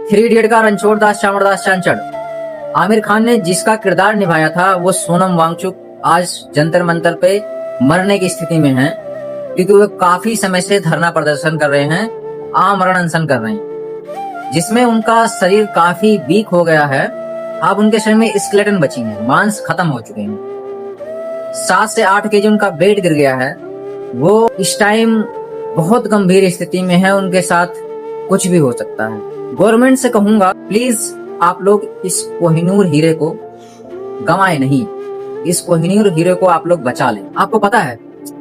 Three idiot का रणछोड़ दास चावड़दास चांचड़। आमिर खान ने जिसका किरदार निभाया था वो सोनम वांगचुक आज जंतर मंतर पे मरने की स्थिति में हैं, क्योंकि वो काफी समय से धरना प्रदर्शन कर रहे हैं, आमरण अनशन कर रहे हैं, जिसमें उनका शरीर काफी वीक हो गया है। अब उनके शरीर में स्केलेटन बची है, मांस खत्म हो चुके हैं। 7 से 8 केजी उनका वेट गिर गया है। वो इस टाइम बहुत गंभीर स्थिति में है, उनके साथ कुछ भी हो सकता है। गवर्नमेंट से कहूंगा प्लीज आप लोग इस कोहिनूर हीरे को गंवाए नहीं, इस कोहिनूर हीरे को आप लोग बचा लें। आपको पता है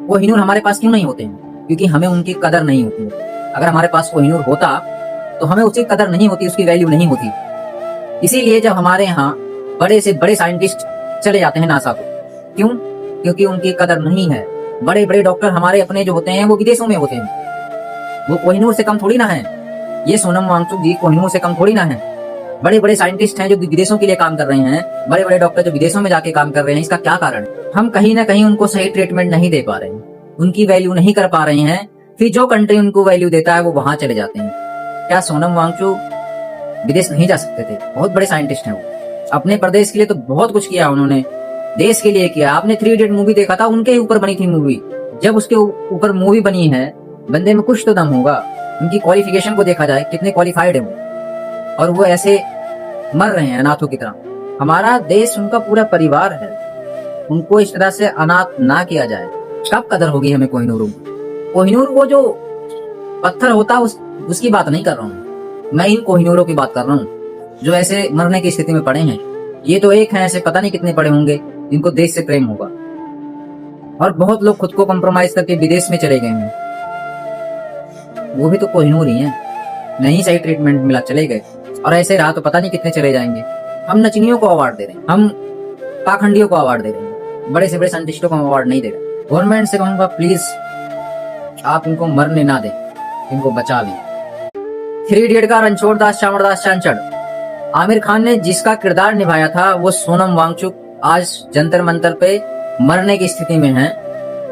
कोहिनूर हमारे पास क्यों नहीं होते हैं? क्योंकि हमें उनकी कदर नहीं होती है। अगर हमारे पास कोहिनूर होता तो हमें उसकी कदर नहीं होती, उसकी वैल्यू नहीं होती। इसीलिए जब हमारे यहाँ बड़े से बड़े साइंटिस्ट चले जाते हैं नासा को, क्यों? क्योंकि उनकी कदर नहीं है। बड़े बड़े डॉक्टर हमारे अपने जो होते हैं वो विदेशों में होते हैं, वो कोहिनूर से कम थोड़ी ना है। ये सोनम वांगचुक जी कोहिनूर से कम थोड़ी ना है। बड़े बड़े साइंटिस्ट हैं जो विदेशों के लिए काम कर रहे हैं, बड़े बड़े डॉक्टर जो विदेशों में जाके काम कर रहे हैं। इसका क्या कारण है? हम कहीं ना कहीं उनको सही ट्रीटमेंट नहीं दे पा रहे हैं, उनकी वैल्यू नहीं कर पा रहे हैं। फिर जो कंट्री उनको वैल्यू देता है वो वहां चले जाते हैं। क्या सोनम वांगचुक विदेश नहीं जा सकते थे? बहुत बड़े साइंटिस्ट हैं वो, अपने प्रदेश के लिए तो बहुत कुछ किया उन्होंने, देश के लिए किया। आपने थ्री इडियट मूवी देखा था, उनके ऊपर बनी थी मूवी। जब उसके ऊपर मूवी बनी है, बंदे में कुछ तो दम होगा। उनकी क्वालिफिकेशन को देखा जाए, कितने क्वालिफाइड है वो, और वो ऐसे मर रहे हैं अनाथों की तरह। हमारा देश उनका पूरा परिवार है, उनको इस तरह से अनाथ ना किया जाए। कब कदर होगी हमें कोहिनूर की? कोहिनूर वो जो पत्थर होता है उसकी बात नहीं कर रहा हूँ मैं, इन कोहिनूरों की बात कर रहा हूँ जो ऐसे मरने की स्थिति में पड़े हैं। ये तो एक है, ऐसे पता नहीं कितने पड़े होंगे जिनको देश से प्रेम होगा, और बहुत लोग खुद को कॉम्प्रोमाइज करके विदेश में चले गए हैं, वो भी तो कोहिनूर ही हैं। नहीं सही ट्रीटमेंट मिला चले गए, और ऐसे रहा तो पता नहीं कितने चले जाएंगे। हम नचनियों को अवार्ड दे रहे हैं, हम पाखंडियों को अवार्ड दे रहे हैं, बड़े से बड़े साइंटिस्टों को अवार्ड नहीं दे रहे। गवर्नमेंट से कहूंगा प्लीज आप इनको मरने ना दें, इनको बचा लें। थ्री इडियट का रणछोड़ दास चावड़दास चांचड़। आमिर खान ने जिसका किरदार निभाया था वो सोनम वांगचुक आज जंतर मंतर पे मरने की स्थिति में हैं,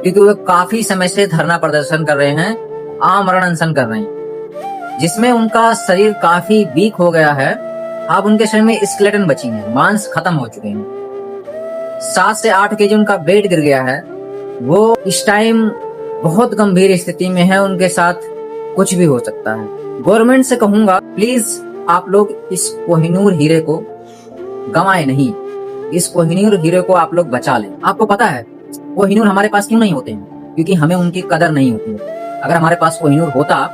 क्योंकि वो काफी समय से धरना प्रदर्शन कर रहे हैं, आमरण अनशन कर रहे हैं, जिसमें उनका शरीर काफी वीक हो गया है। अब उनके शरीर में स्केलेटन बची है, मांस खत्म हो चुके हैं। 7 से 8 केजी उनका वेट गिर गया है। वो इस टाइम बहुत गंभीर स्थिति में है, उनके साथ कुछ भी हो सकता है। गवर्नमेंट से कहूंगा प्लीज आप लोग इस कोहिनूर हीरे को गंवाए नहीं, इस कोहिनूर हीरे को आप लोग बचा लें। आपको पता है कोहिनूर हमारे पास क्यों नहीं होते हैं? क्योंकि हमें उनकी कदर नहीं होती है। अगर हमारे पास कोहिनूर होता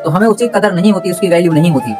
तो हमें उसकी कदर नहीं होती, उसकी वैल्यू नहीं होती।